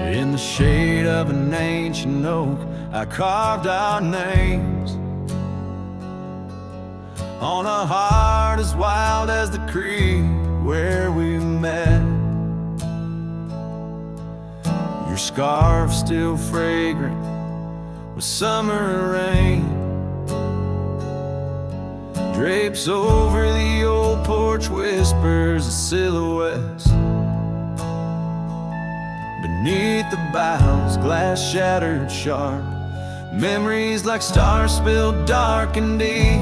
In the shade of an ancient oak, I carved our names on a heart as wild as the creek where we met. Your scarf still fragrant with summer rain drapes over the old porch, whispers of silhouettes. Beneath the boughs, glass shattered sharp, memories like stars spilled dark and deep.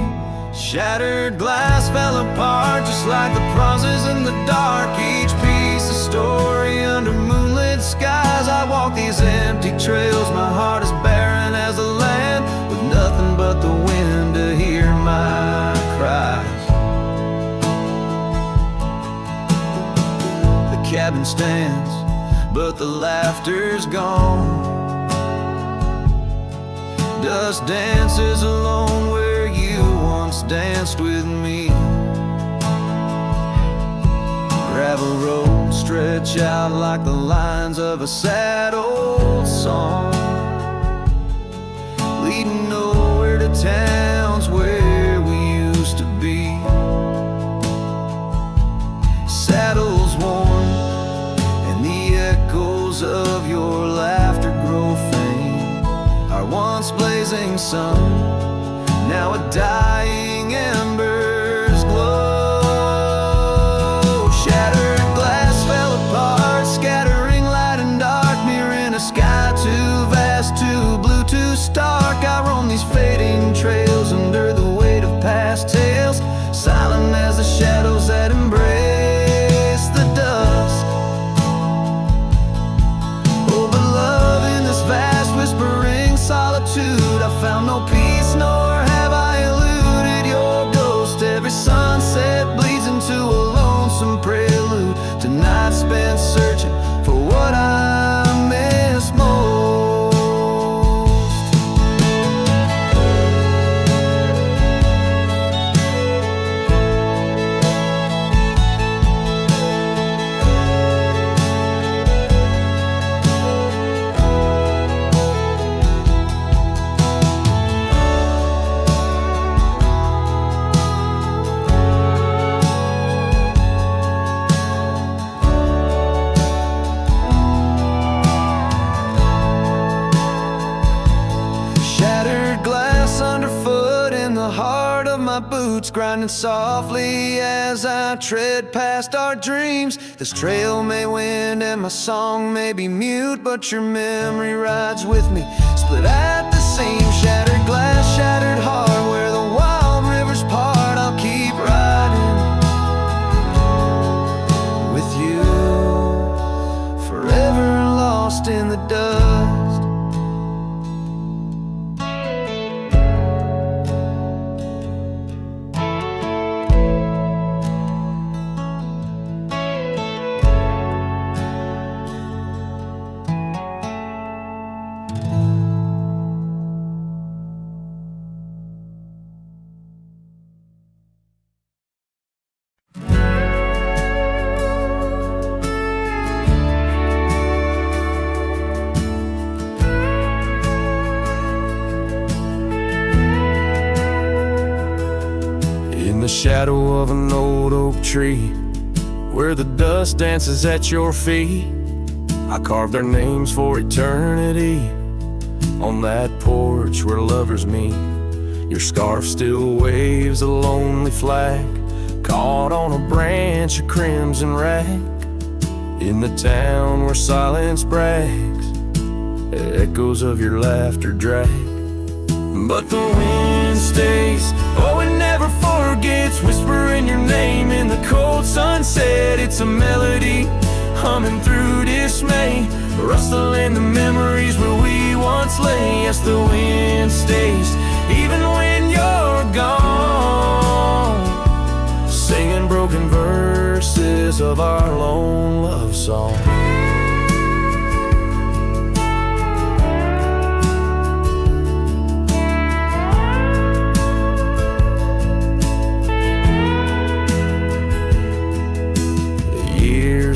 Shattered glass fell apart just like the pauses in the dark. Each piece a story under moonlit skies. I walk these empty trails, my heart is barren as the land, with nothing but the wind to hear my cries. The cabin stands, but the laughter's gone. Dust dances alone where you once danced with me. Gravel roads stretch out like the lines of a sad old song, leading nowhere to towns where we used to be. Saddles worn and the echoes of your laughter grow faint. Our once blazing sun, now a dying embers glow. Shattered glass fell apart, scattering light and dark, mirroring a sky too vast, too blue, too stark. I roam these fading trails under the weight of past tales, silent as the shadows that embrace the dusk. Oh, but love in this vast whispering solitude, I found no peace, nor have I eluded your ghost. Every sunset bleeds into a lonesome prelude to nights spent searching for what I miss most. Boots grinding softly as I tread past our dreams. This trail may wind and my song may be mute, but your memory rides with me, split at the seam. Shattered glass, shattered heart, where the wild rivers part. I'll keep riding with you, forever lost in the dust. The shadow of an old oak tree, where the dust dances at your feet, I carved our names for eternity on that porch where lovers meet. Your scarf still waves a lonely flag, caught on a branch of crimson rag, in the town where silence brags, echoes of your laughter drag. But the wind stays, oh it never forgets, whispering your name in the cold sunset. It's a melody humming through dismay, rustling the memories where we once lay. Yes, the wind stays, even when you're gone, singing broken verses of our lone love song.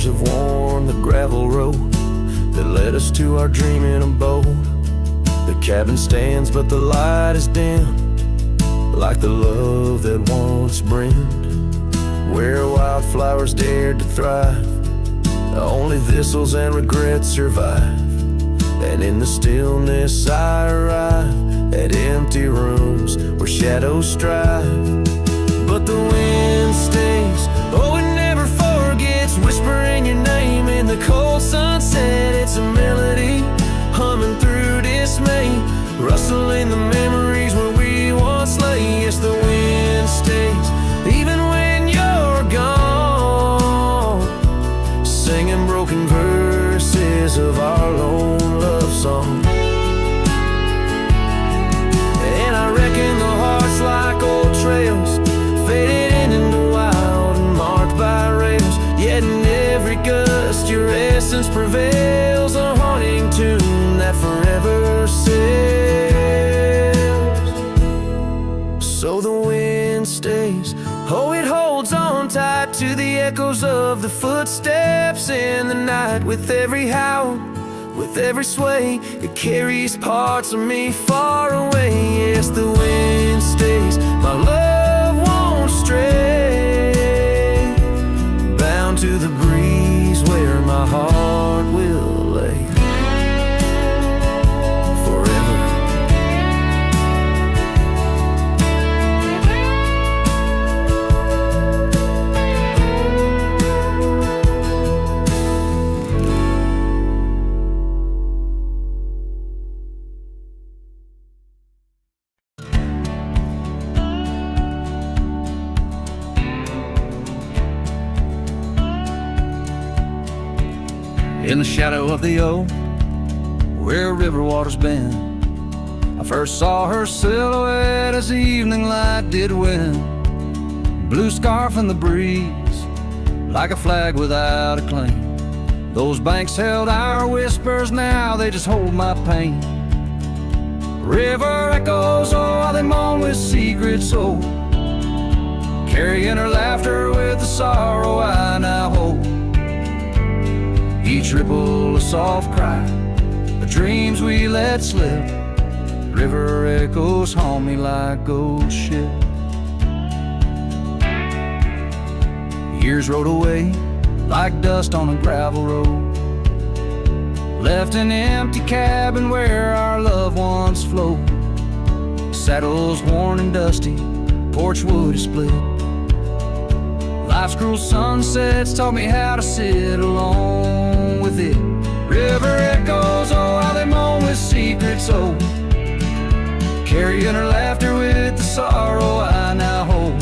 Have worn the gravel road that led led us to our dreaming abode. The cabin stands, but the light is dim, like the love that once brimmed, where wildflowers dared to thrive. Only thistles and regrets survive, and in the stillness I arrive at empty rooms where shadows strive. But the wind stays, oh it never forgets, whispering your name in the cold sunset. It's a melody humming through dismay, rustling the memories where we once lay. Yes, the wind stays, even when you're gone, singing broken verses of our lone love song. And I reckon the hearts like old trails, faded into wild and marked by rails. Yet in every gust your essence prevails, a haunting tune that forever sails. So the wind stays, oh it holds on tight to the echoes of the footsteps in the night. With every howl, with every sway, it carries parts of me far away. Yes, the wind stays, my love won't stray, bound to the breeze where my heart will lay forever. In the shadow of the oak, where river water's been, I first saw her silhouette as the evening light did win. Blue scarf in the breeze, like a flag without a claim. Those banks held our whispers, now they just hold my pain. River echoes, oh how they moan with secret soul, carrying her laughter with the sorrow I now hold. Each ripple a soft cry, the dreams we let slip. River echoes haunt me like old ship. Years rode away like dust on a gravel road, left an empty cabin where our love once flowed. Saddles worn and dusty, porch wood is split. Life's cruel sunsets taught me how to sit alone with it. River echoes, oh how they moan with secrets old, carrying her laughter with the sorrow I now hold.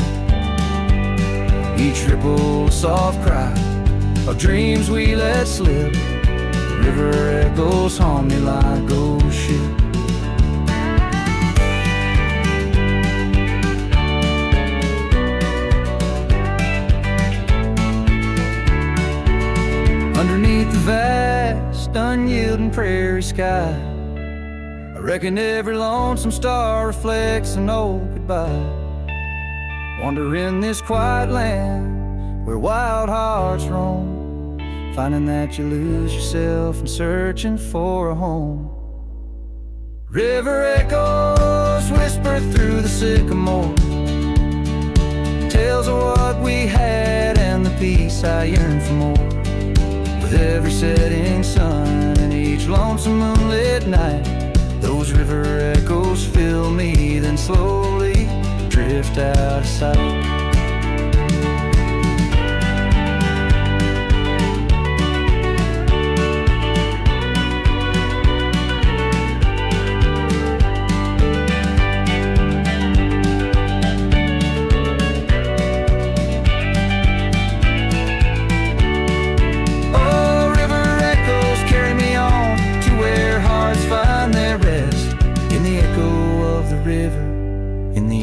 Each ripple a soft cry of dreams we let slip. River echoes haunt me like old ship. Underneath the vast, unyielding prairie sky, I reckon every lonesome star reflects an old goodbye. Wander in this quiet land where wild hearts roam, finding that you lose yourself and searching for a home. River echoes whisper through the sycamore, tales of what we had and the peace I yearn for more. With every setting sun and each lonesome moonlit night, those river echoes fill me, then slowly drift out of sight.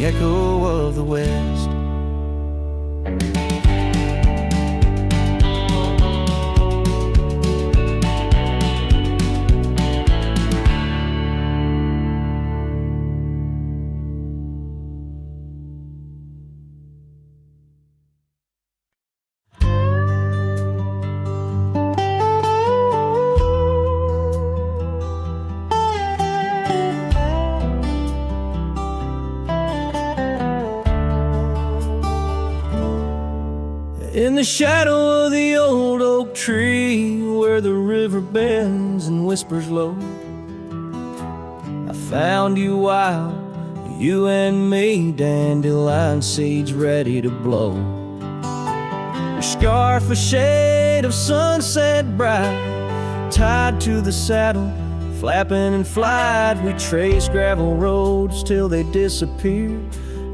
Echo of the West. the shadow of the old oak tree, where the river bends and whispers low, I found you wild, you and me, dandelion seeds ready to blow. Your scarf a shade of sunset bright, tied to the saddle, flapping in flight. We traced gravel roads till they disappeared,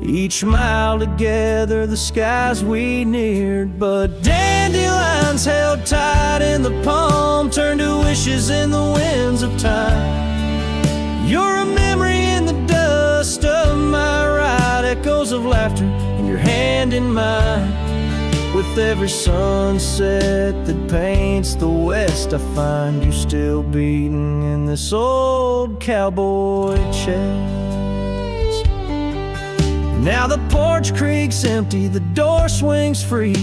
each mile together the skies we neared. But dandelions held tight in the palm turned to wishes in the winds of time. You're a memory in the dust of my ride, echoes of laughter in your hand in mine. With every sunset that paints the west, I find you still beating in this old cowboy chest. Now the porch creaks empty, the door swings free,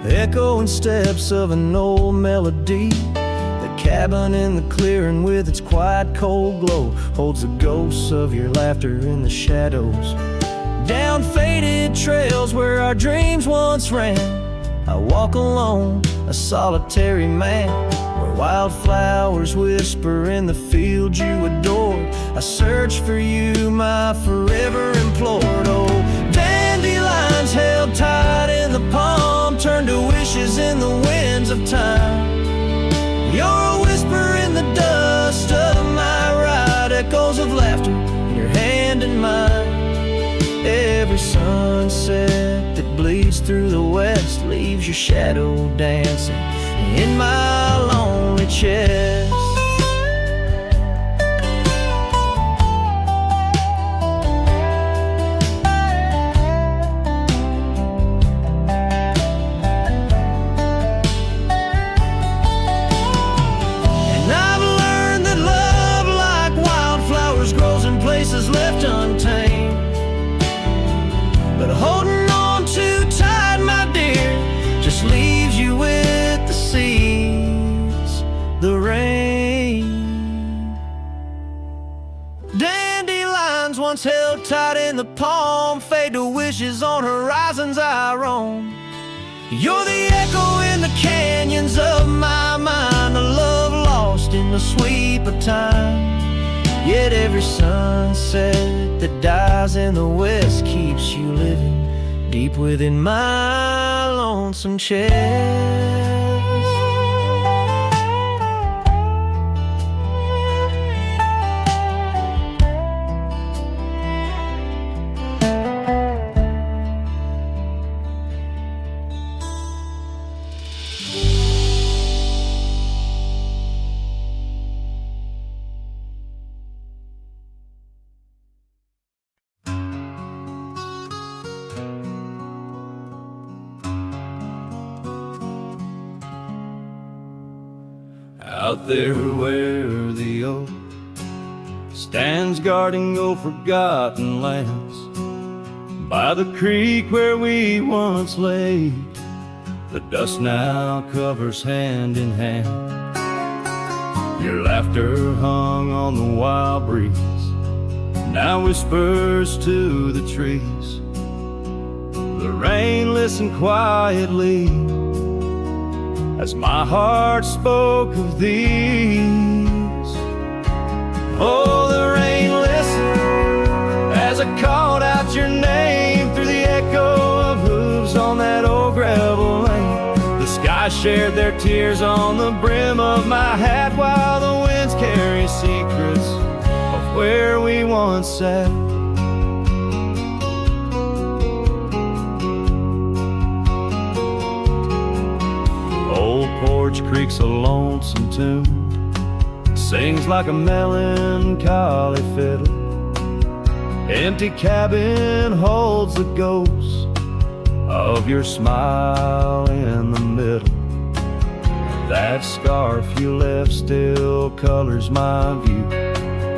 the echoing steps of an old melody. The cabin in the clearing with its quiet cold glow holds the ghosts of your laughter in the shadows. Down faded trails where our dreams once ran, I walk alone, a solitary man, where wildflowers whisper in the fields you adored. I search for you, my forever implored. Oh, dandelions held tight in the palm turned to wishes in the winds of time. You're a whisper in the dust of my ride, echoes of laughter in your hand in mine. Every sunset that bleeds through the west leaves your shadow dancing in my lonely chest. And I've learned that love, like wildflowers, grows in places left untamed. But holding on too tight, my dear, just leaves you with the seeds, the rain. Dandelions once held tight in the palm fade to wishes on horizons I roam. You're the echo in the canyons of my mind, a love lost in the sweep of time. Yet every sunset that dies in the west keeps you living deep within my lonesome chest. Out there where the oak stands guarding old forgotten lands, by the creek where we once lay, the dust now covers hand in hand. Your laughter hung on the wild breeze, now whispers to the trees. The rain listened quietly as my heart spoke of these. Oh, the rain listened as I called out your name through the echo of hooves on that old gravel lane. The sky shared their tears on the brim of my hat, while the winds carry secrets of where we once sat. Old porch creak's a lonesome tune, sings like a melancholy fiddle. Empty cabin holds the ghost of your smile in the middle. That scarf you left still colors my view,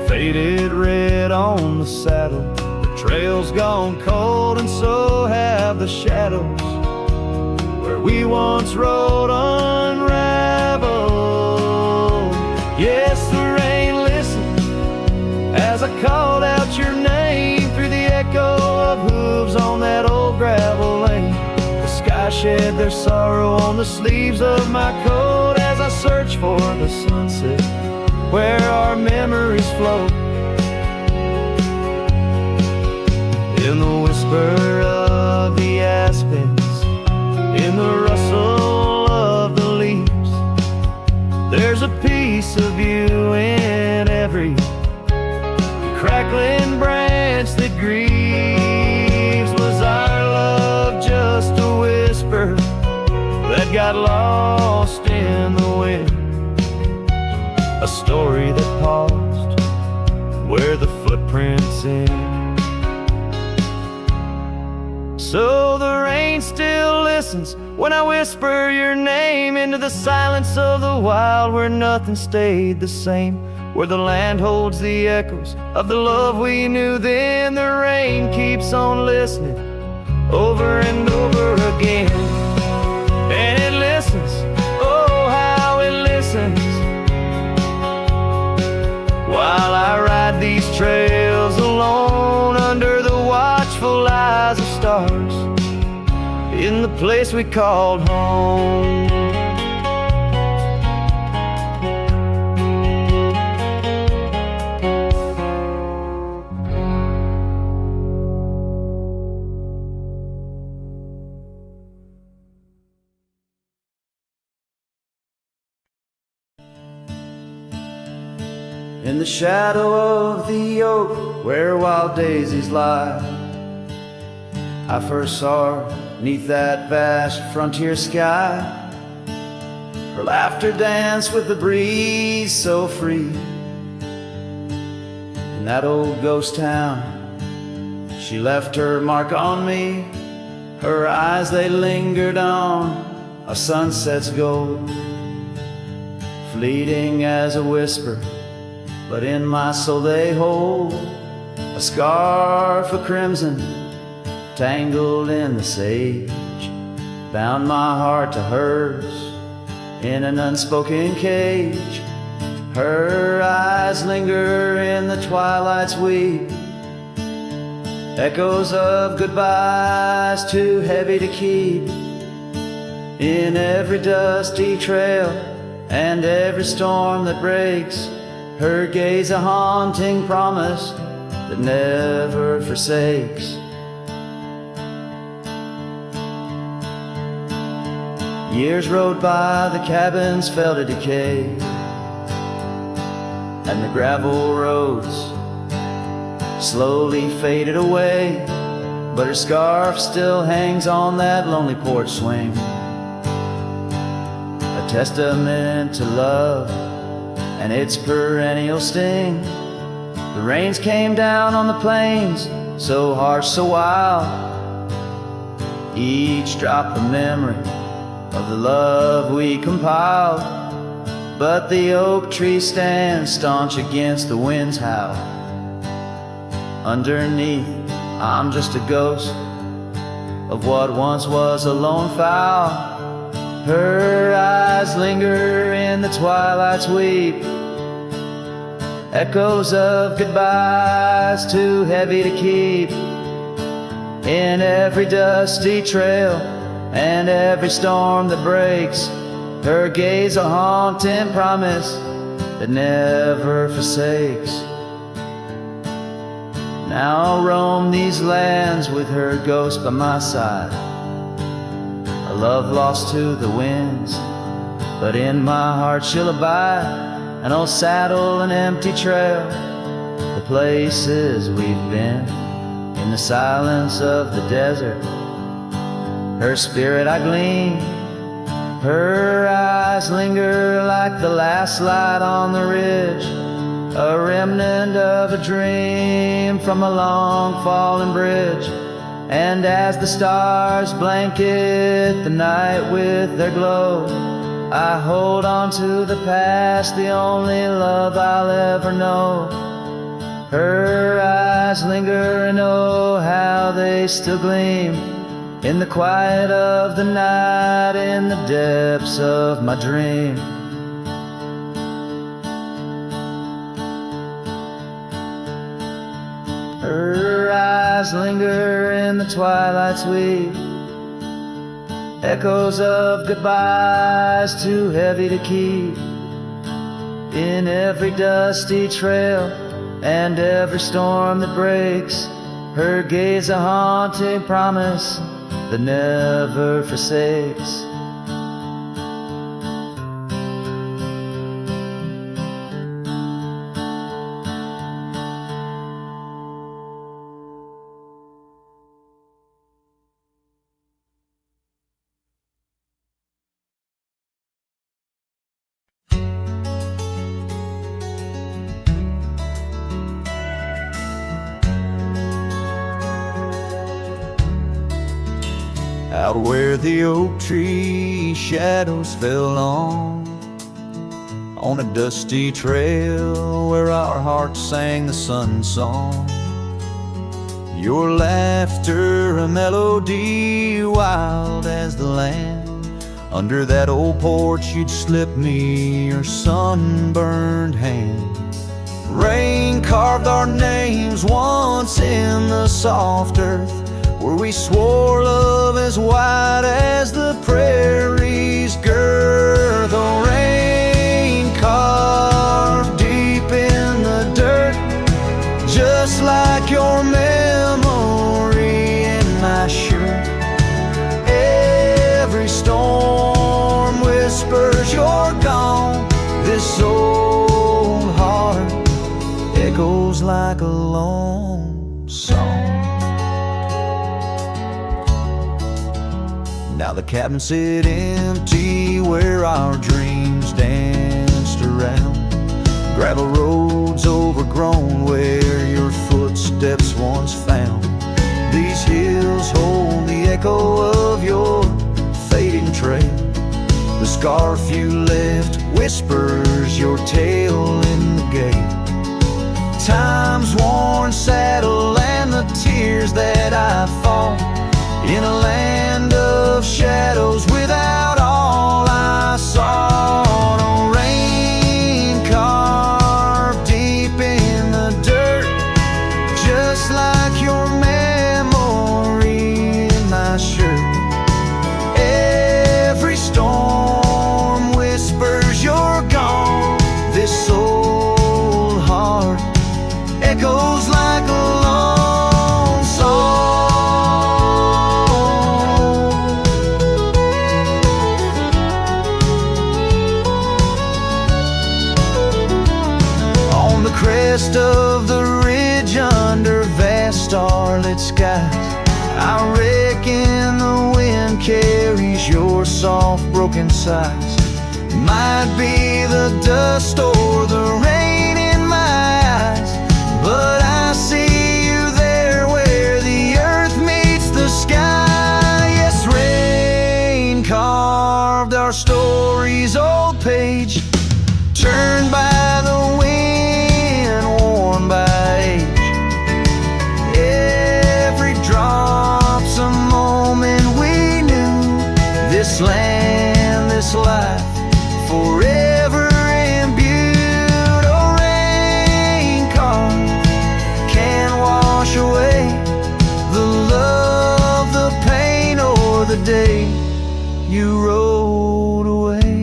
faded red on the saddle. The trail's gone cold and so have the shadows where we once rode unraveled. Yes, the rain listened as I called out your name through the echo of hooves on that old gravel lane. The sky shed their sorrow on the sleeves of my coat as I search for the sunset where our memories float. In the whisper of the aspens, in the rustle of the leaves, there's a piece of you in every crackling branch that grieves. Was our love just a whisper that got lost in the wind? A story that paused where the footprints end. So the rain still listens when I whisper your name into the silence of the wild, where nothing stayed the same, where the land holds the echoes of the love we knew then. The rain keeps on listening over and over again, and it listens, oh how it listens, while I ride these trails alone under the watchful eyes of stars in the place we called home. In the shadow of the oak where wild daisies lie, I first saw her 'neath that vast frontier sky. Her laughter danced with the breeze so free. In that old ghost town, she left her mark on me. Her eyes, they lingered on a sunset's gold, fleeting as a whisper, but in my soul they hold a scarf of crimson tangled in the sage, bound my heart to hers in an unspoken cage. Her eyes linger in the twilight's weep, echoes of goodbyes too heavy to keep. In every dusty trail and every storm that breaks, her gaze a haunting promise that never forsakes. Years rode by, the cabins fell to decay, and the gravel roads slowly faded away, but her scarf still hangs on that lonely porch swing, a testament to love and its perennial sting. The rains came down on the plains, so harsh, so wild, each drop a memory of the love we compiled. But the oak tree stands staunch against the wind's howl. Underneath, I'm just a ghost of what once was a lone fowl. Her eyes linger in the twilight's weep, echoes of goodbyes too heavy to keep. In every dusty trail and every storm that breaks, her gaze a haunting promise that never forsakes. Now I'll roam these lands with her ghost by my side, a love lost to the winds, but in my heart she'll abide. An old saddle, an empty trail, the places we've been, in the silence of the desert, her spirit I glean. Her eyes linger like the last light on the ridge, a remnant of a dream from a long fallen bridge. And as the stars blanket the night with their glow, I hold on to the past, the only love I'll ever know. Her eyes linger and oh how they still gleam in the quiet of the night, in the depths of my dream. Her eyes linger in the twilight's weep, echoes of goodbyes too heavy to keep. In every dusty trail and every storm that breaks, her gaze a haunting promise that never forsakes. Out where the oak tree shadows fell on a dusty trail where our hearts sang the sun song. Your laughter a melody wild as the land. Under that old porch you'd slip me your sunburned hand. Rain carved our names once in the soft earth, where we swore love as wide as the prairie's girth. Oh, rain carved deep in the dirt, just like your memory in my shirt. Every storm whispers you're gone. This old heart echoes like a lone song. Now the cabin sit empty where our dreams danced around. Gravel roads overgrown where your footsteps once found. These hills hold the echo of your fading trail. The scarf you left whispers your tale in the gate. Time's worn saddle and the tears that I fought in a land of shadows without all I saw. No rain carved deep in the dirt, just like your memory in my shirt. Every storm whispers you're gone. This old heart echoes like a lone song. Crest of the ridge under vast starlit skies, I reckon the wind carries your soft broken sighs. Might be the dust or the rain in my eyes, but I see you there where the earth meets the sky. Yes, rain carved our story's old page, turned by the wind, by age. Every drop's a moment we knew. This land, this life, forever imbued. Oh, rain carved can't wash away the love, the pain, or the day you rode away.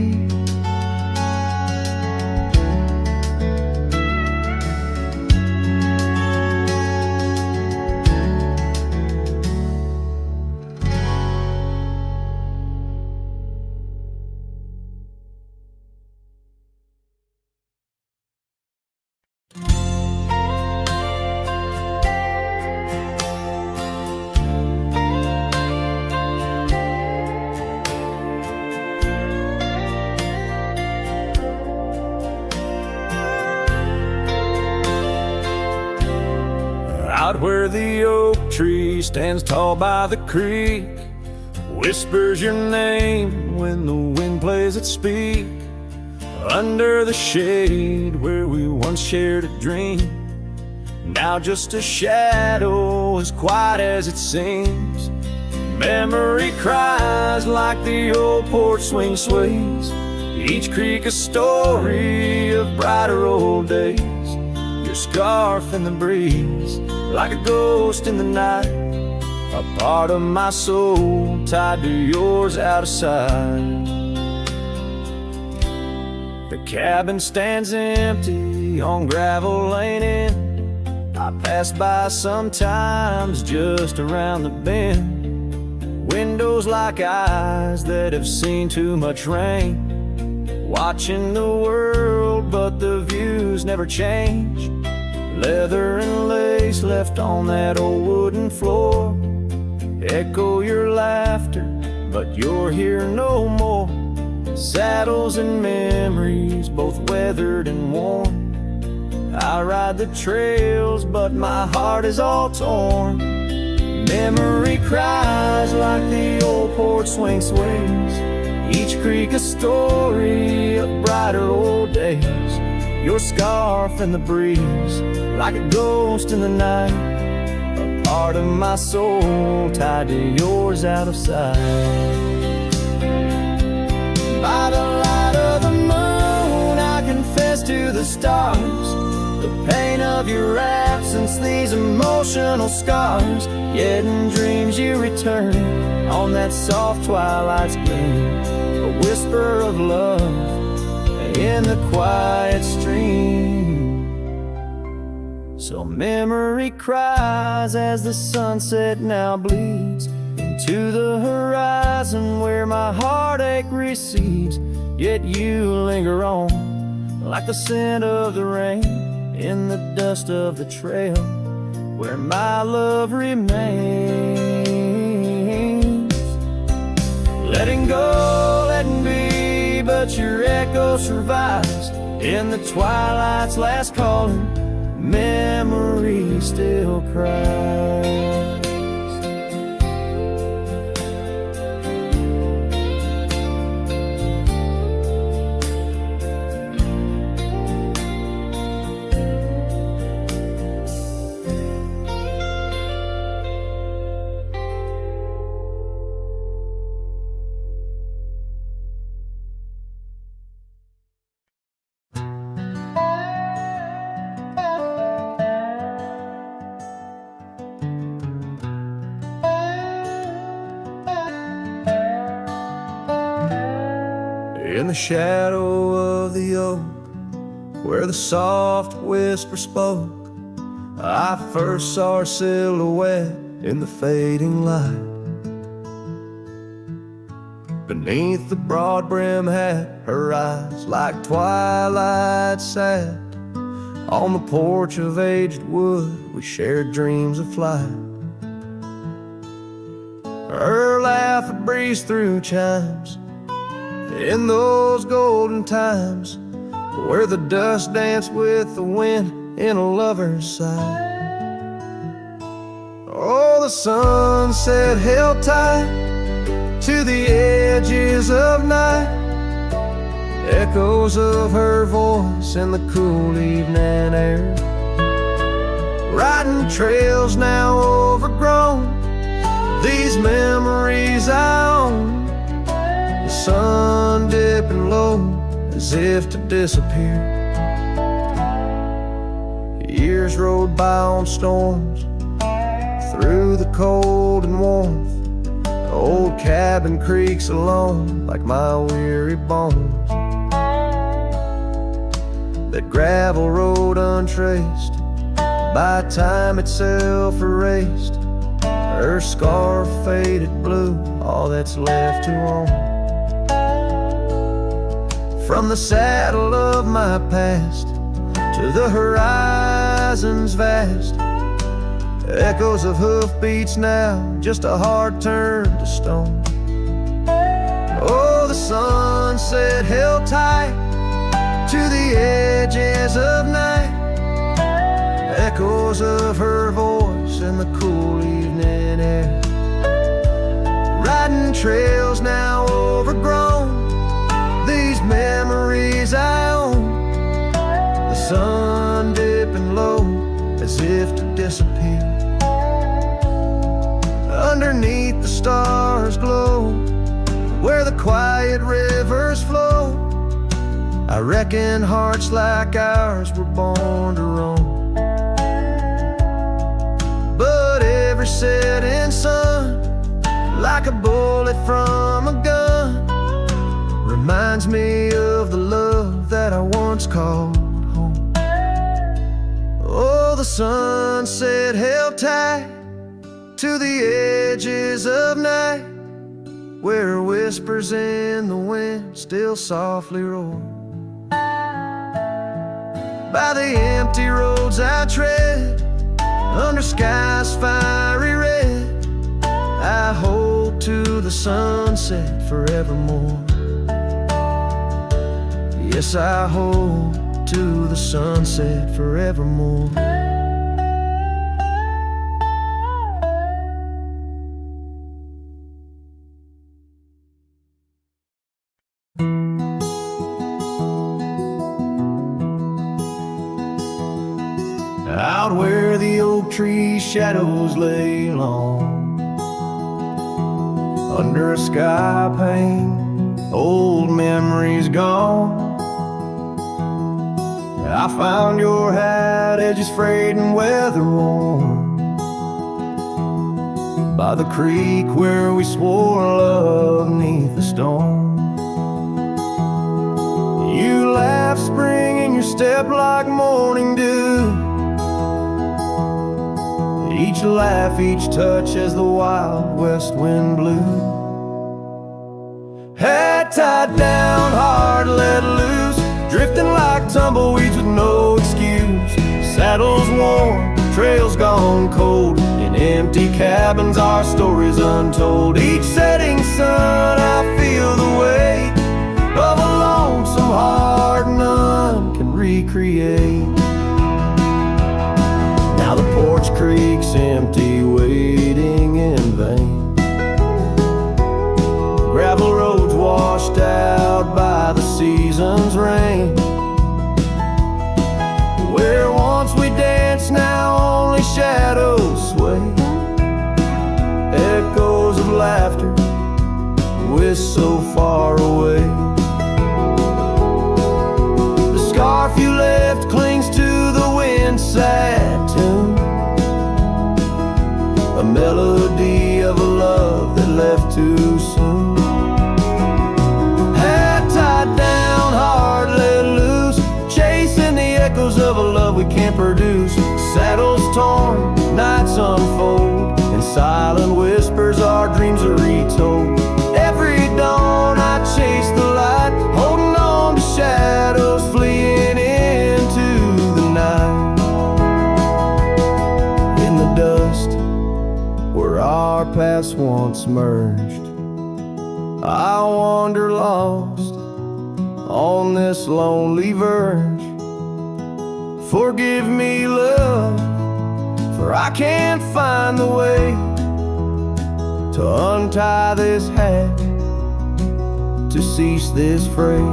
Out where the oak tree stands tall by the creek, whispers your name when the wind plays its speak. Under the shade where we once shared a dream, now just a shadow as quiet as it seems. Memory cries like the old porch swing sways, each creak a story of brighter old days. Your scarf in the breeze, like a ghost in the night, a part of my soul tied to yours out of sight. The cabin stands empty on gravel lane in. I pass by sometimes just around the bend. Windows like eyes that have seen too much rain, watching the world but the views never change. Leather and lace left on that old wooden floor echo your laughter, but you're here no more. Saddles and memories, both weathered and worn. I ride the trails, but my heart is all torn. Memory cries like the old porch swing sways, each creak a story of brighter old days. Your scarf in the breeze, like a ghost in the night, a part of my soul tied to yours out of sight. By the light of the moon, I confess to the stars the pain of your absence, these emotional scars. Yet in dreams you return on that soft twilight's gleam, a whisper of love in the quiet stream. So memory cries as the sunset now bleeds into the horizon where my heartache recedes. Yet you linger on like the scent of the rain in the dust of the trail where my love remains. Letting go, letting be, but your echo survives in the twilight's last calling. Memory still cries. In the shadow of the oak, where the soft whisper spoke, I first saw her silhouette in the fading light. Beneath the broad brim hat, her eyes like twilight sat. On the porch of aged wood, we shared dreams of flight. Her laugh would breeze through chimes in those golden times where the dust danced with the wind in a lover's sigh. Oh, the sunset held tight to the edges of night, echoes of her voice in the cool evening air. Riding trails now overgrown, these memories I own. The sun dipping low as if to disappear. Years rode by on storms, through the cold and warmth. The old cabin creaks alone like my weary bones. That gravel road untraced, by time itself erased. Her scarf faded blue, all that's left to own. From the saddle of my past to the horizons vast, echoes of hoofbeats now, just a heart turned to stone. Oh, the sunset held tight to the edges of night, echoes of her voice in the cool evening air. Riding trails now overgrown, these memories I own. The sun dipping low as if to disappear. Underneath the stars glow, where the quiet rivers flow. I reckon hearts like ours were born to roam. But every setting sun like a bullet from a gun. Reminds me of the love that I once called home. Oh, the sunset held tight to the edges of night, where whispers in the wind still softly roar. By the empty roads I tread, under skies fiery red, I hold to the sunset forevermore. Yes, I hold to the sunset forevermore. Out where the oak tree shadows lay long, under a sky pane, old memories gone. I found your hat, edges frayed and weather worn, by the creek where we swore love 'neath the storm. You laughed spring in your step like morning dew, each laugh, each touch as the wild west wind blew. Head tied down, heart let loose, drifting like tumbleweeds with no excuse. Saddles worn, trails gone cold, in empty cabins our stories untold. Each setting sun I feel the weight of a lonesome heart none can recreate. Now the porch creak's empty, waiting in vain. Gravel roads washed out by the season's rain. Where once we danced, now only shadows sway. Echoes of laughter whisk so far away. The scarf you left clings to the wind's sad tune, a melody of a love that left too soon. Head tied down, heart let loose, chasing the echoes of a love we can't produce. Saddles torn, nights unfold, in silent whispers our dreams are retold. Every dawn I chase the light, holding on to shadows fleeing into the night. In the dust where our paths once merged, I wander lost on this lonely verge. Forgive me, love, for I can't find the way to untie this hat, to cease this fray.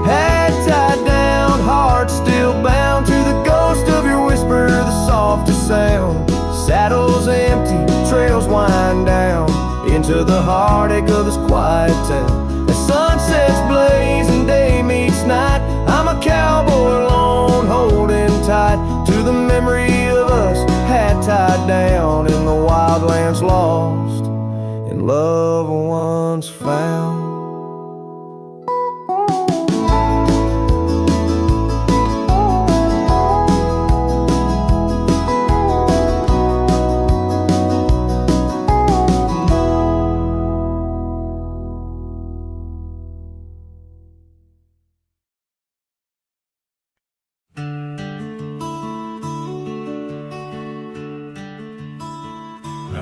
Head tied down, heart still bound to the ghost of your whisper, the softest sound. Saddles empty, trails wind down into the heartache of this quiet town. As sunsets blaze and day meets night, I'm a cowboy alone, holding tight to the memory of us, hat tied down in the wildlands, lost in love once found.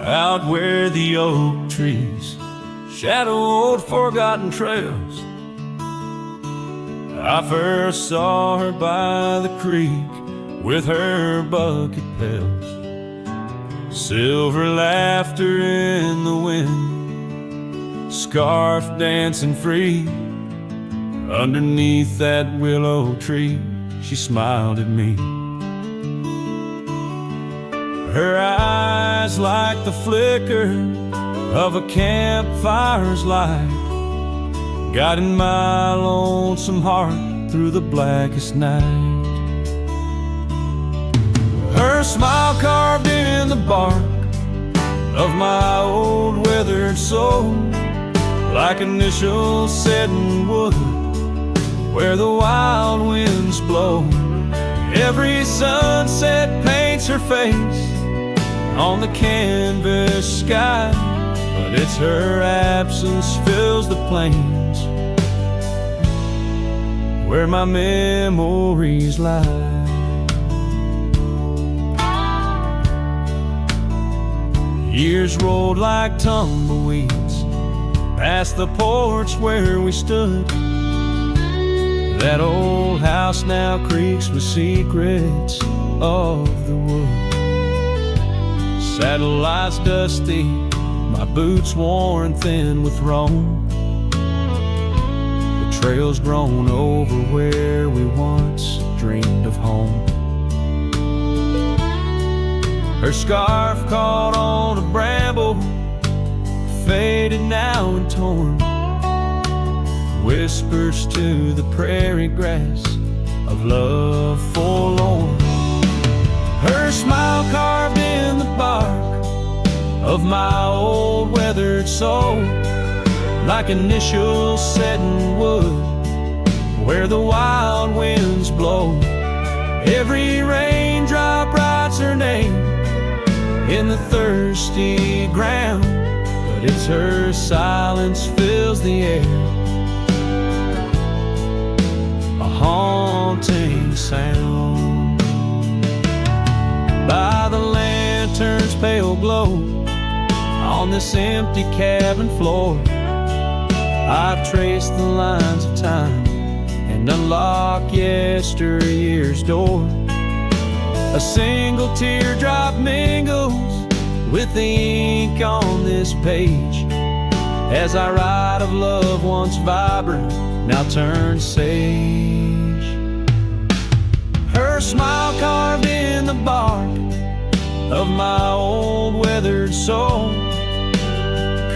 Out where the oak trees shadow old forgotten trails, I first saw her by the creek with her bucket pails. Silver laughter in the wind, scarf dancing free. Underneath that willow tree, she smiled at me. Her eyes like the flicker of a campfire's light, guiding my lonesome heart through the blackest night. Her smile carved in the bark of my old weathered soul, like initials set in wood where the wild winds blow. Every sunset paints her face on the canvas sky, but it's her absence fills the plains where my memories lie. Years rolled like tumbleweeds past the porch where we stood. That old house now creaks with secrets of the wood. Satellites dusty, my boots worn thin with Rome. The trail's grown over where we once dreamed of home. Her scarf caught on a bramble, faded now and torn, whispers to the prairie grass of love forlorn. Her smile carved in the bark of my old weathered soul, like initials set in wood where the wild winds blow. Every raindrop writes her name in the thirsty ground, but it's her silence fills the air, a haunting sound. By the lantern's pale glow on this empty cabin floor, I trace the lines of time and unlock yesteryear's door. A single teardrop mingles with the ink on this page as I write of love once vibrant, now turned sage. Her smile carved in the bark of my old weathered soul,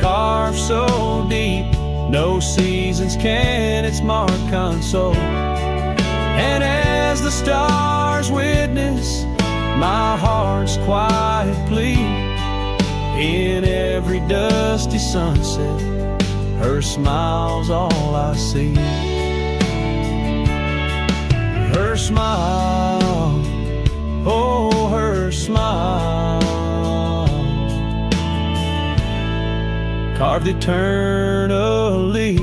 carved so deep no seasons can its mark console. And as the stars witness my heart's quiet plea, in every dusty sunset her smile's all I see. Her smile, oh her smile, carved eternally.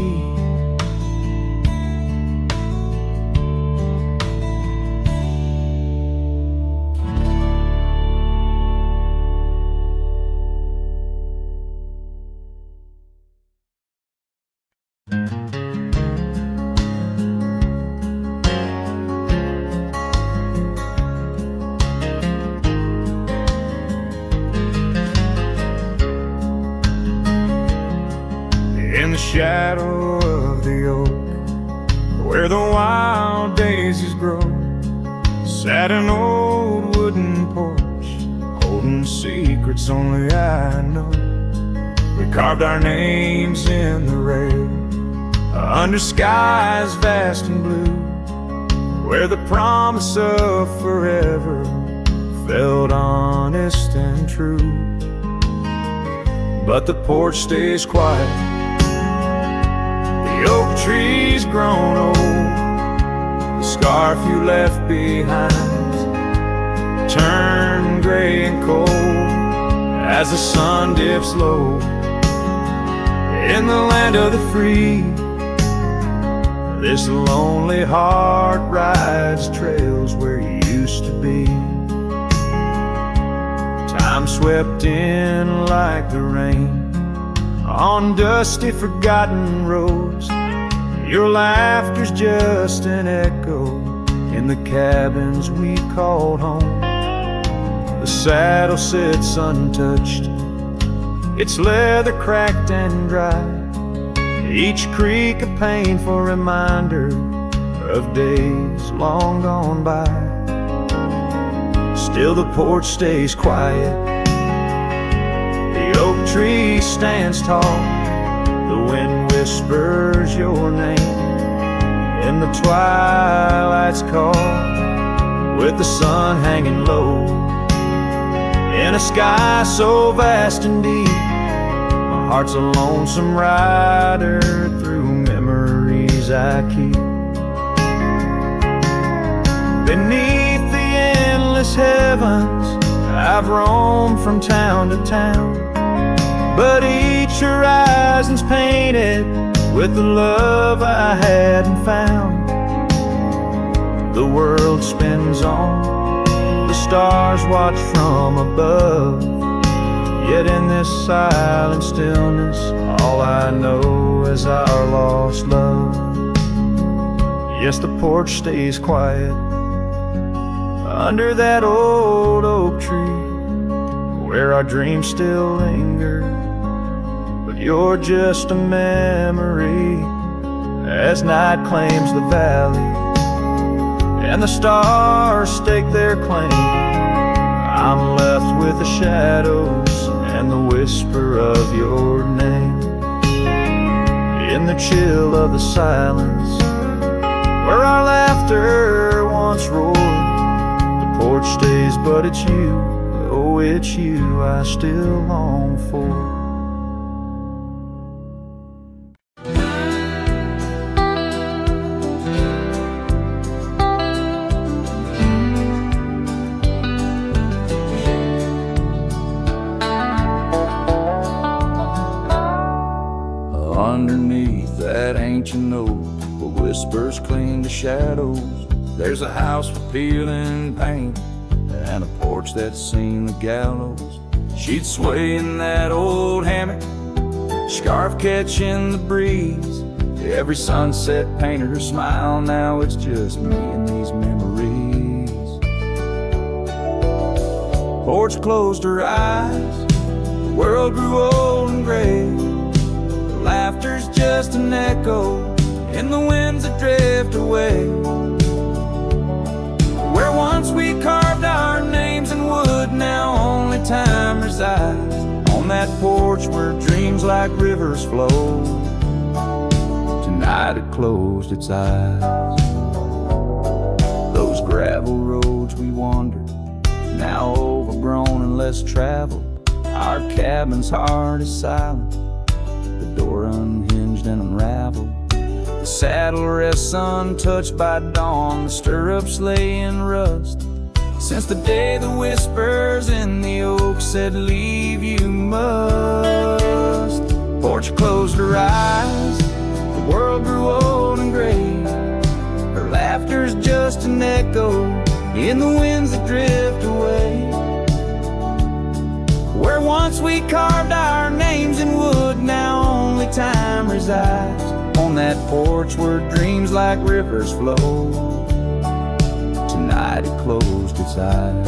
In the shadow of the oak, where the wild daisies grow, sat an old wooden porch, holding secrets only I know. We carved our names in the rail, under skies vast and blue, where the promise of forever felt honest and true. But the porch stays quiet, the oak tree's grown old, the scarf you left behind turned gray and cold as the sun dips low. In the land of the free, this lonely heart rides trails where you used to be. Time swept in like the rain on dusty forgotten roads. Your laughter's just an echo in the cabins we called home. The saddle sits untouched, its leather cracked and dry, each creak a painful reminder of days long gone by. Still the porch stays quiet, the oak tree stands tall, the wind whispers your name in the twilight's call, with the sun hanging low in a sky so vast and deep. My heart's a lonesome rider through memories I keep. Beneath the endless heavens, I've roamed from town to town, but each horizon's painted with the love I hadn't found. The world spins on, the stars watch from above, yet in this silent stillness, all I know is our lost love. Yes, the porch stays quiet under that old oak tree, where our dreams still linger, but you're just a memory as night claims the valley and the stars stake their claim. I'm left with the shadows and the whisper of your name. In the chill of the silence, where our laughter once roared, the porch stays, but it's you, oh it's you I still long for. Underneath that ancient oak, where whispers cling to shadows, there's a house with peeling paint and a porch that's seen the gallows. She'd sway in that old hammock, scarf catching the breeze. Every sunset painted her smile, now it's just me and these memories. Porch closed her eyes, the world grew old and gray. Laughter's just an echo in the winds that drift away. Where once we carved our names in wood, now only time resides. On that porch where dreams like rivers flow, tonight it closed its eyes. Those gravel roads we wandered, now overgrown and less traveled. Our cabin's heart is silent, the door unhinged and unraveled. The saddle rests untouched by dawn, the stirrups lay in rust, since the day the whispers in the oak said leave you must. Porch closed her eyes, the world grew old and gray. Her laughter's just an echo in the winds that drift away. Where once we carved our names in wood, now only time resides. On that porch where dreams like rivers flow, tonight it closed its eyes.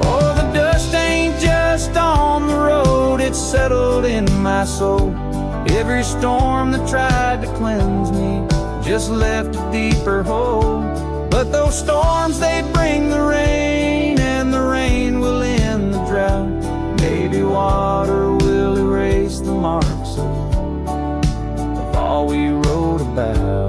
Oh, the dust ain't just on the road, it's settled in my soul. Every storm that tried to cleanse me just left a deeper hole. But those storms, they bring the rain, and the rain will end the drought. Maybe water will erase the marks of all we wrote about.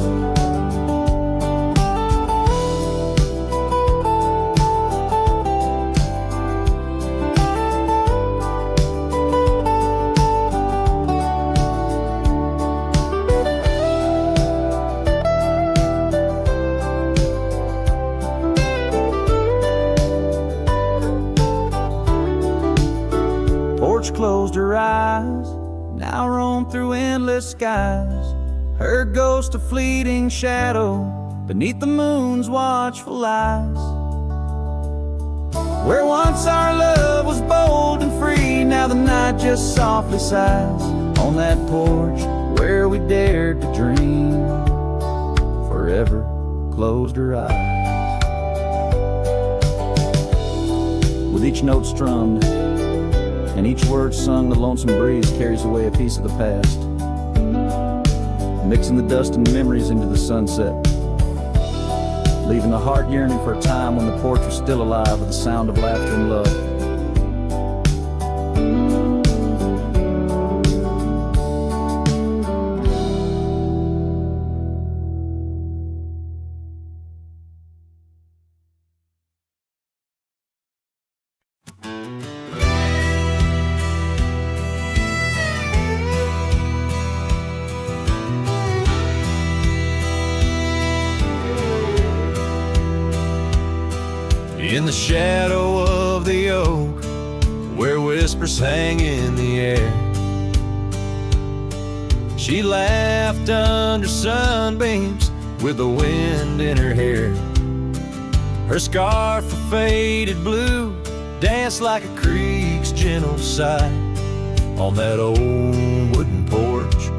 Closed her eyes, now roam through endless skies. Her ghost a fleeting shadow beneath the moon's watchful eyes. Where once our love was bold and free, now the night just softly sighs. On that porch where we dared to dream, forever closed her eyes. With each note strummed and each word sung, the lonesome breeze carries away a piece of the past, mixing the dust and memories into the sunset, leaving the heart yearning for a time when the porch was still alive with the sound of laughter and love. in the shadow of the oak, where whispers hang in the air. She laughed under sunbeams with the wind in her hair. Her scarf of faded blue danced like a creek's gentle sigh on that old wooden porch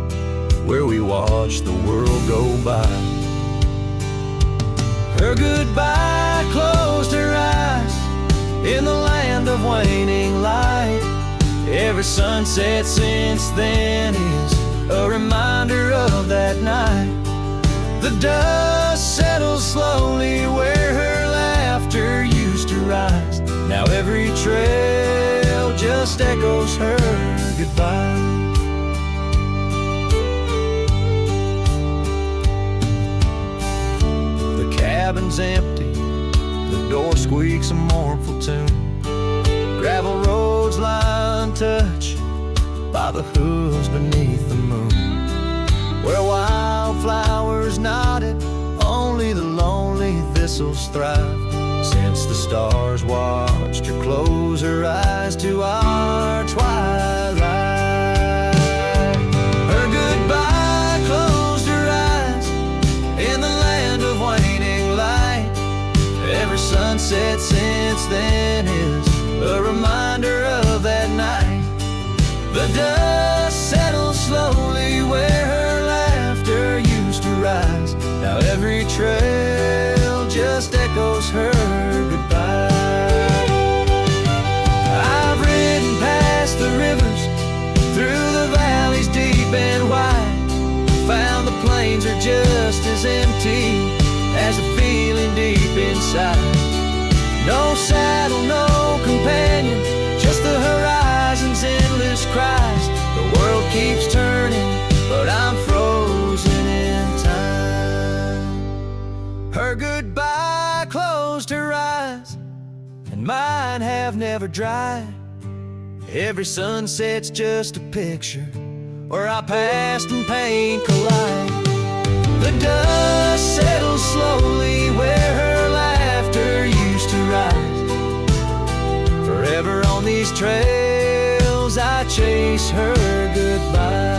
where we watched the world go by. Her goodbye closed her eyes in the land of waning light. Every sunset since then is a reminder of that night. The dust settles slowly where her laughter used to rise. Now every trail just echoes her goodbye. The cabin's empty, the door squeaks a mournful tune. Gravel roads lie untouched by the hooves beneath the moon. Where wildflowers nodded, only the lonely thistles thrive. Since the stars watched her close her eyes to our twilight. Her goodbye closed her eyes in the land of waning light. Every sunset since then is a reminder of that night. The dust settles slowly where her laughter used to rise. Now every trail just echoes her goodbye. I've ridden past the rivers, through the valleys deep and wide, found the plains are just as empty as the feeling deep inside. No saddle, no companion, just the horizon's endless cries. The world keeps turning, but I'm frozen in time. Her goodbye closed her eyes, and mine have never dried. Every sunset's just a picture where our past and pain collide. The dust settles slowly where her laughter used to rise. Forever on these trails I chase her goodbye.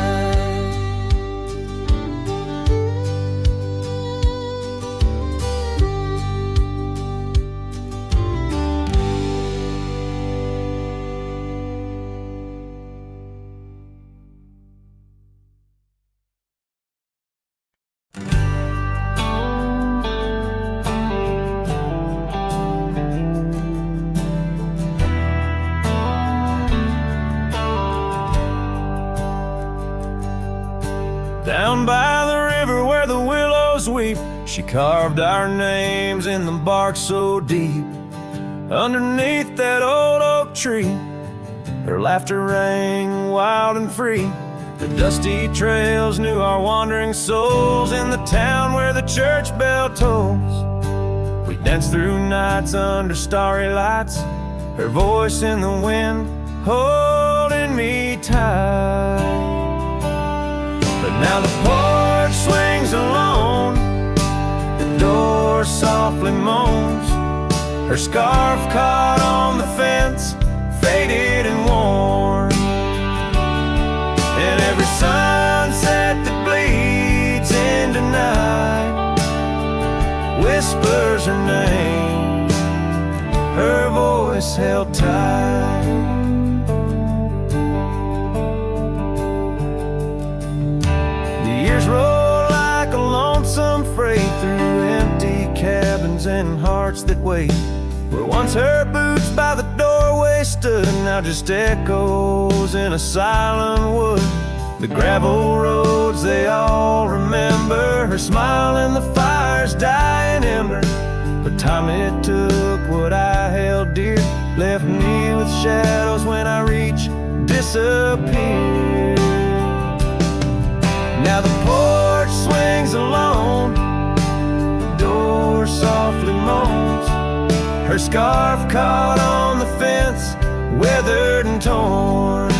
Down by the river where the willows weep, she carved our names in the bark so deep. Underneath that old oak tree, her laughter rang wild and free. The dusty trails knew our wandering souls in the town where the church bell tolls. We danced through nights under starry lights, her voice in the wind holding me tight. But now the porch swings alone, the door softly moans. Her scarf caught on the fence, faded and worn. And every sunset that bleeds into night whispers her name, her voice held tight. Roll like a lonesome freight through empty cabins and hearts that wait. Where once her boots by the doorway stood, now just echoes in a silent wood. The gravel roads they all remember, her smile in the fire's dying ember. But time it took what I held dear, left me with shadows when I reach disappear. Now the porch swings alone, the door softly moans. Her scarf caught on the fence, weathered and torn.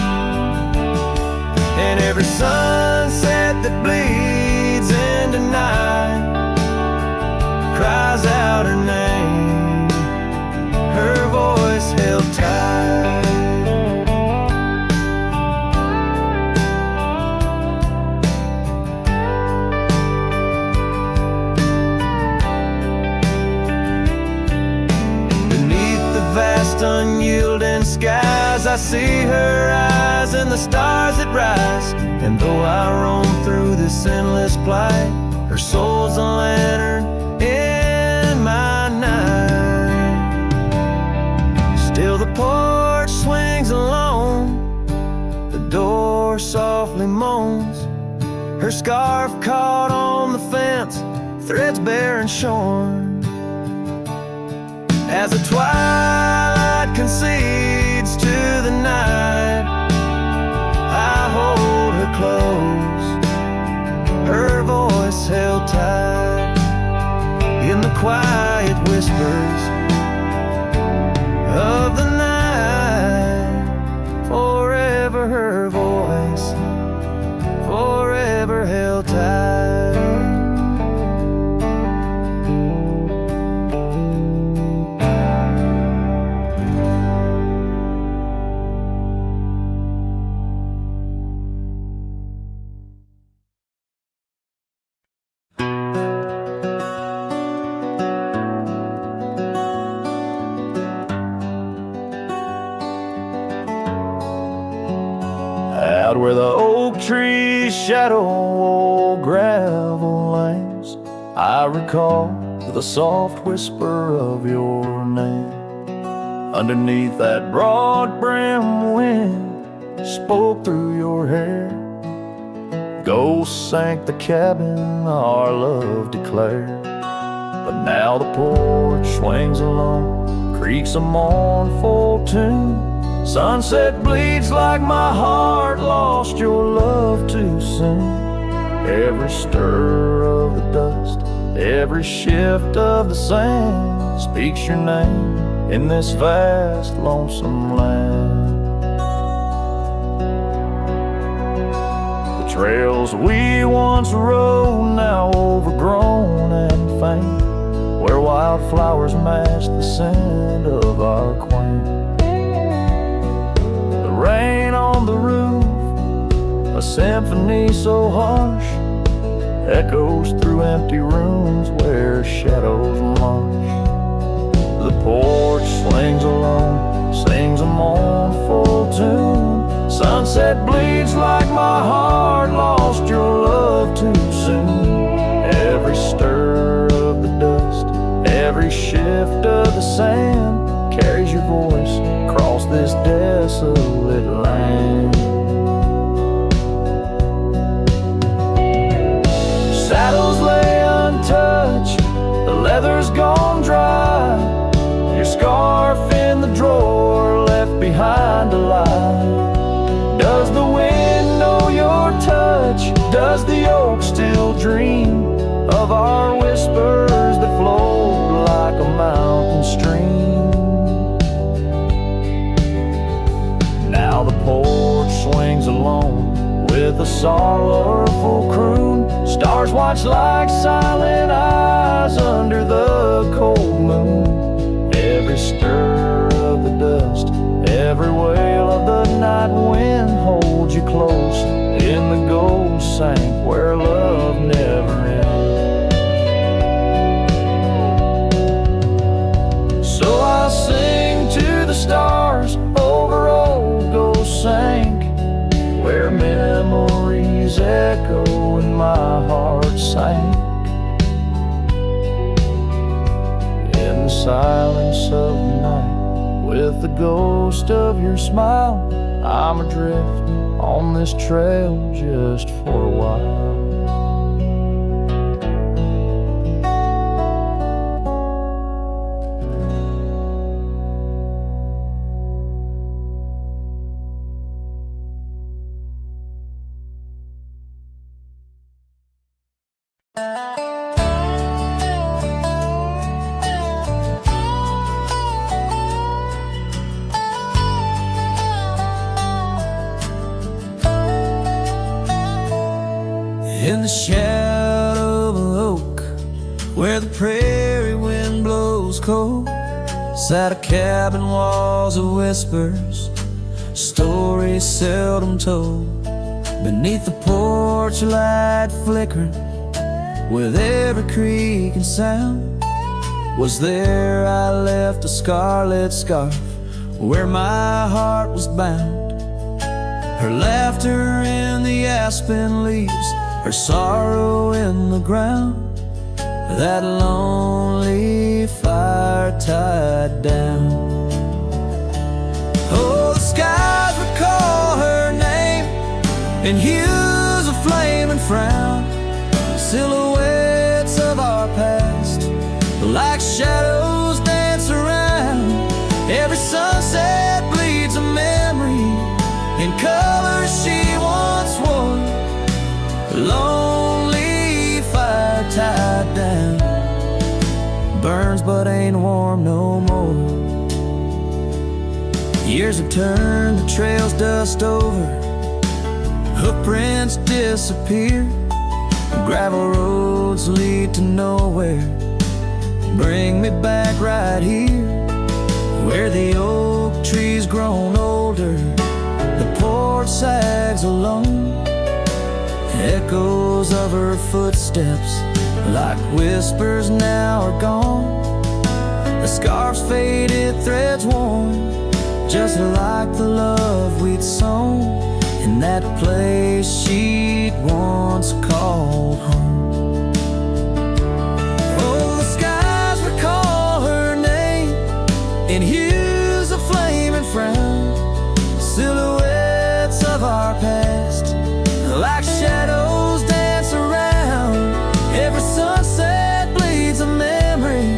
And every sunset that bleeds into night cries out her name, vast unyielding skies. I see her eyes and the stars that rise. And though I roam through this endless plight, her soul's a lantern in my night. Still the porch swings alone, the door softly moans, her scarf caught on the fence, threads bare and shorn. As the twilight concedes to the night, I hold her close, her voice held tight in the quiet whispers of the night. Forever her voice, forever held tight. Out where the oak trees shadow old gravel lanes, I recall the soft whisper of your name. Underneath that broad brim wind spoke through your hair. Ghosts sank the cabin our love declared. But now the porch swings alone, creaks a mournful tune. Sunset bleeds like my heart lost your love too soon. Every stir of the dust, every shift of the sand speaks your name in this vast lonesome land. The trails we once rode, now overgrown and faint, where wildflowers match the scent of our quaint. Rain on the roof, a symphony so harsh, echoes through empty rooms where shadows march. The porch swings alone, sings a mournful tune. Sunset bleeds like my heart lost your love too soon. Every stir of the dust, every shift of the sand carries your voice across this desolate land. Saddles lay untouched, the leather's gone dry, your scarf in the drawer left behind to lie. Does the wind know your touch? Does the oak still dream of our whispers that flow like a mountain stream? Now the porch swings alone with a sorrowful croon. Stars watch like silent eyes under the cold moon. Every stir of the dust, every wail of the night wind holds you close in the gold sank where love never ends. So I sing to the stars over old ghost sank, where memories echo and my heart sank. In the silence of the night, with the ghost of your smile, I'm adrift on this trail just for a while. In the shadow of an oak, where the prairie wind blows cold, sat a cabin, walls of whispers, stories seldom told. Beneath the porch light flickering, with every creak and sound, was there I left a scarlet scarf where my heart was bound. Her laughter in the aspen leaves, her sorrow in the ground. That lonely fire tied down. Oh, the skies recall her name in hues of flame and frown. Silhouettes of our past, like shadows dance around. Every sunset bleeds a memory in colors she once wore. Lonely fire tied down, burns but ain't warm no more. Years have turned the trails dust over, hoofprints disappear. Gravel roads lead to nowhere. Bring me back right here, where the oak tree's grown older, the porch sags alone. Echoes of her footsteps, like whispers, now are gone. The scarf's faded, threads worn, just like the love we'd sown in that place she'd once called home. Oh, the skies recall her name in hues of flame and frown. Silhouettes of our past, like shadows dance around. Every sunset bleeds a memory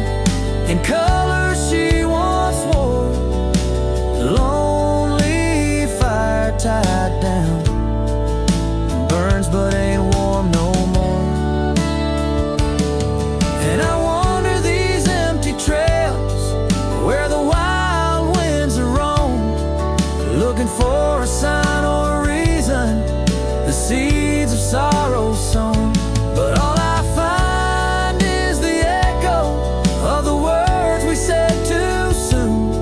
in colors she once wore. Lonely fire tied down, burns but ain't warm no more. And I wander these empty trails where the wild winds are roam, looking for a sign or a reason, the seeds of sorrow sown. But all I find is the echo of the words we said too soon,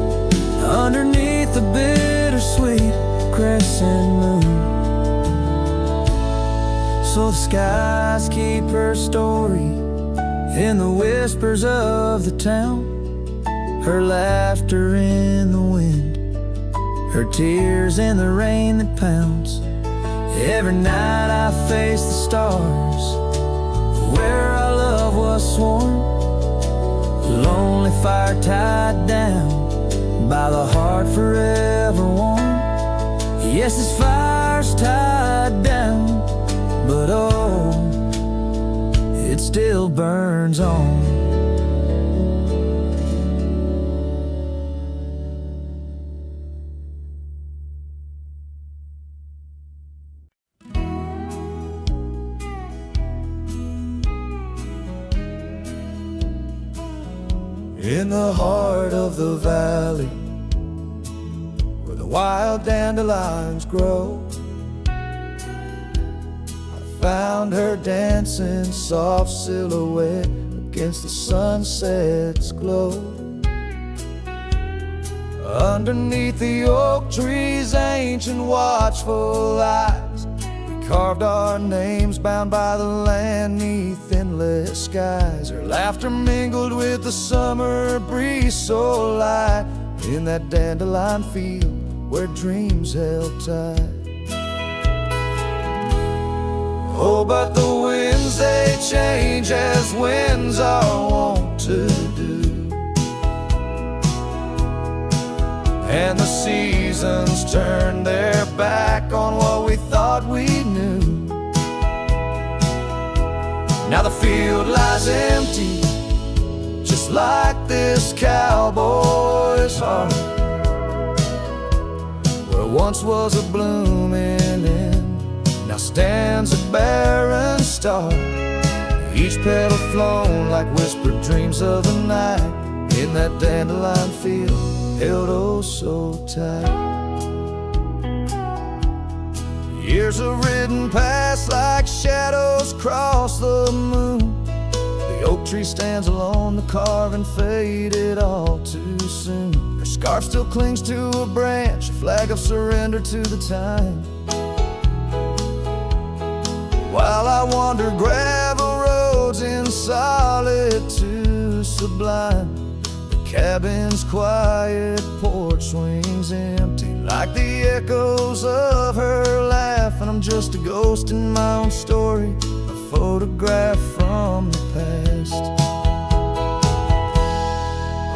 underneath the bittersweet crescent moon. So the skies keep her story in the whispers of the town, her laughter in the wind, her tears in the rain that pounds. Every night I face the stars, where our love was sworn. Lonely fire tied down by the heart forever warm. Yes, this fire's tied down, but oh, it still burns on. In the heart of the valley, where the wild dandelions grow, I found her dancing, soft silhouette against the sunset's glow. Underneath the oak tree's ancient watchful eyes, we carved our names, bound by the land 'neath endless skies. Her laughter mingled with the summer breeze so light, in that dandelion field where dreams held tight. Oh, but the winds, they change as winds are wont to do, and the seasons turn their back on what we thought we knew. Now the field lies empty, just like this cowboy's heart, where once was a blooming inn, now stands a barren star. Each petal flown like whispered dreams of the night, in that dandelion field held oh so tight. Years have ridden past like shadows cross the moon. The oak tree stands alone, the carving faded all too soon. Her scarf still clings to a branch, a flag of surrender to the time. While I wander gravel roads in solitude sublime, the cabin's quiet porch swings empty, like the echoes of her laugh. And I'm just a ghost in my own story, a photograph from the past.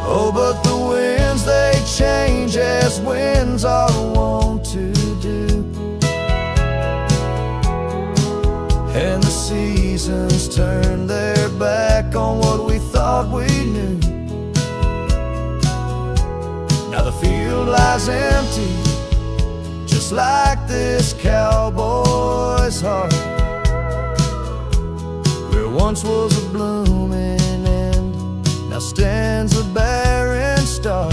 Oh, but the winds, they change as winds are wont to do, and the seasons turn their back on what we thought we knew. Now the field lies empty, just like this cowboy's heart, where once was a blooming end, now stands a barren star.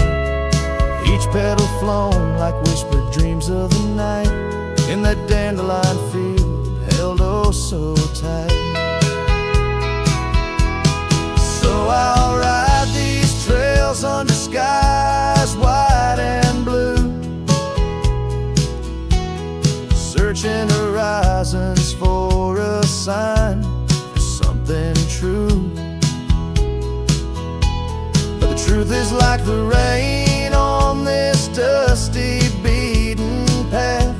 Each petal flown like whispered dreams of the night, in that dandelion field held oh so tight. So I'll ride these trails under skies white and blue, searching horizons for a sign, for something true. But the truth is like the rain on this dusty beaten path,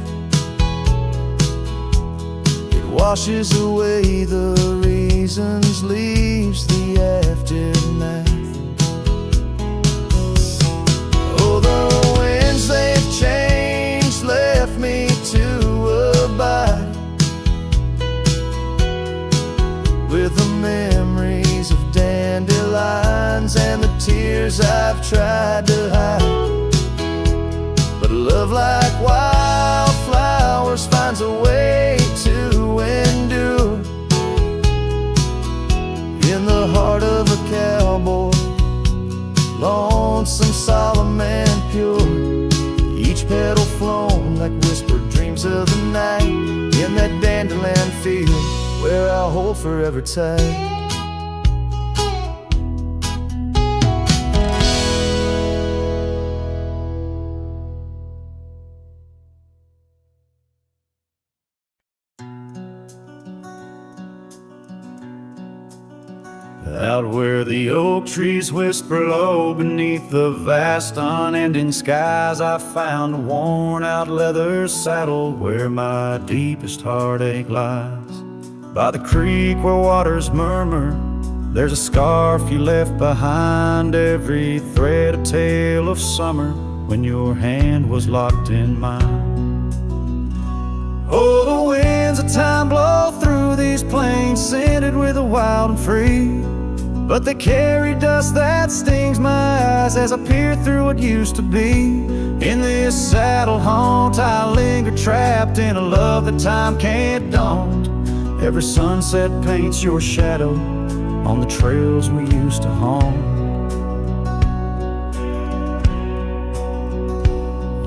it washes away the reasons, leaves the aftermath. Oh, the winds, they've changed, left me to abide with the memories of dandelions and the tears I've tried to hide. But love, like wildflowers, finds a way to endure in the heart of a cowboy, lonesome, solemn and pure. Each petal flown like whispered dreams of the night, in that dandelion field where I'll hold forever tight. Out where the oak trees whisper low beneath the vast unending skies, I found a worn out leather saddle where my deepest heartache lies. By the creek where waters murmur, there's a scarf you left behind, every thread a tale of summer when your hand was locked in mine. Oh, the winds of time blow through these plains, scented with the wild and free, but they carry dust that stings my eyes as I peer through what used to be. In this saddle haunt I linger, trapped in a love that time can't daunt. Every sunset paints your shadow on the trails we used to haunt.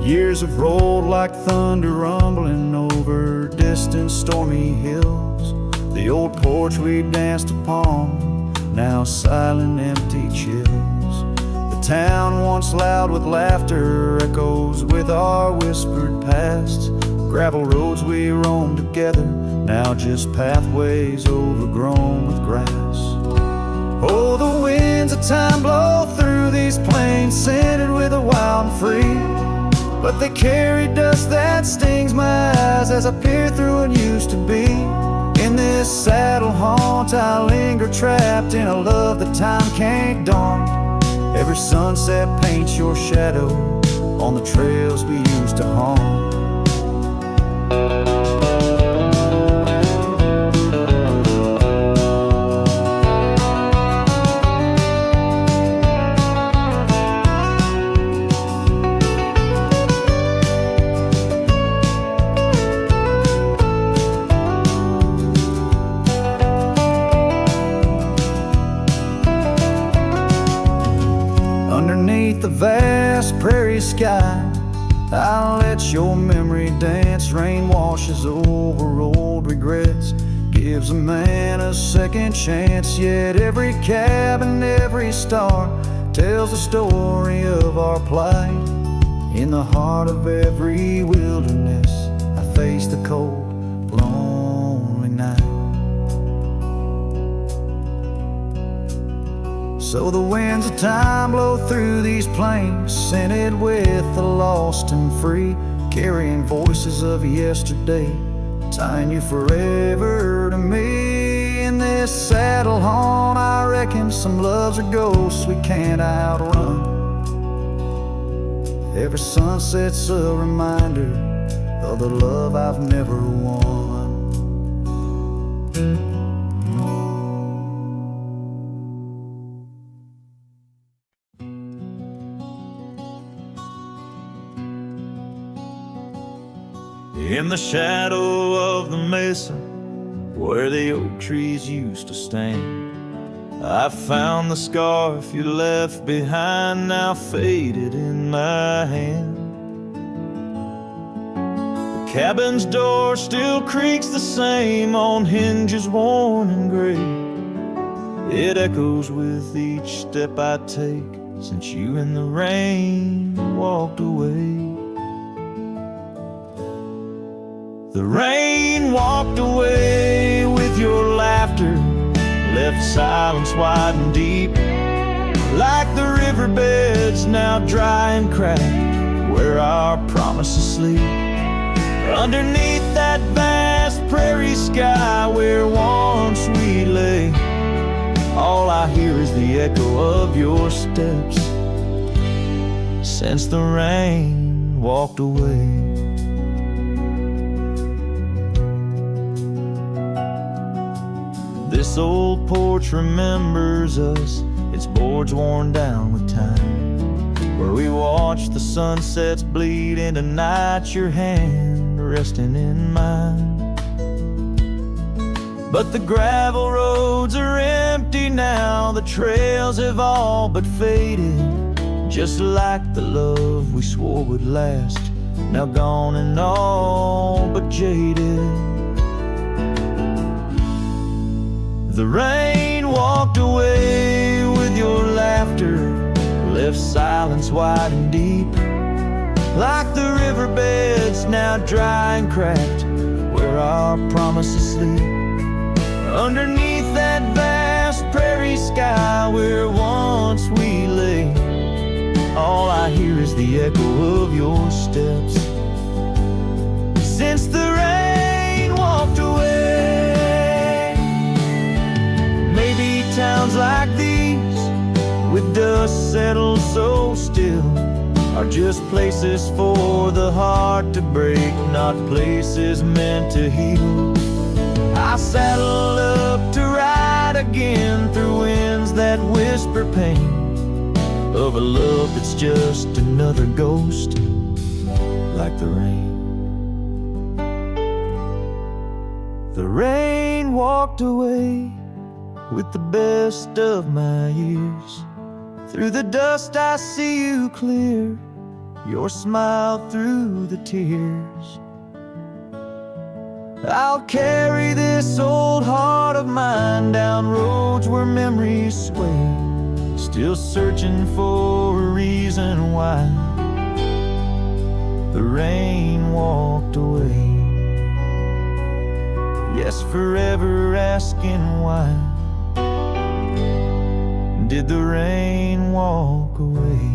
Years have rolled like thunder rumbling over distant stormy hills. The old porch we danced upon, now silent, empty chills. The town once loud with laughter echoes with our whispered past. Gravel roads we roamed together, now just pathways overgrown with grass. Oh, the winds of time blow through these plains, scented with the wild and free, but they carry dust that stings my eyes as I peer through what used to be. In this saddle haunt I linger, trapped in a love that time can't daunt. Every sunset paints your shadow on the trails we used to haunt. Underneath the vast prairie sky, I'll let your memory dance. Rain washes over old regrets, gives a man a second chance. Yet every cabin, every star tells the story of our plight. In the heart of every wilderness, I face the cold, lonely night. So the winds of time blow through these plains, scented with the lost and free, carrying voices of yesterday, tying you forever to me. In this saddle home, I reckon some loves are ghosts we can't outrun. Every sunset's a reminder of the love I've never won. In the shadow of the mesa, where the oak trees used to stand, I found the scarf you left behind, now faded in my hand. The cabin's door still creaks the same on hinges worn and gray. It echoes with each step I take since you in the rain walked away. The rain walked away with your laughter, left silence wide and deep, like the riverbeds now dry and cracked, where our promises sleep. Underneath that vast prairie sky where once we lay, all I hear is the echo of your steps since the rain walked away. This old porch remembers us, its boards worn down with time, where we watch the sunsets bleed into night, your hand resting in mine. But the gravel roads are empty now, the trails have all but faded, just like the love we swore would last, now gone and all but jaded. The rain walked away with your laughter, left silence wide and deep, like the riverbeds now dry and cracked, where our promises sleep. Underneath that vast prairie sky where once we lay, all I hear is the echo of your steps since the rain walked away. Maybe towns like these, with dust settled so still, are just places for the heart to break, not places meant to heal. I saddle up to ride again through winds that whisper pain of a love that's just another ghost, like the rain. The rain walked away with the best of my years. Through the dust I see you clear, your smile through the tears. I'll carry this old heart of mine down roads where memories sway, still searching for a reason why the rain walked away. Yes, forever asking why did the rain walk away?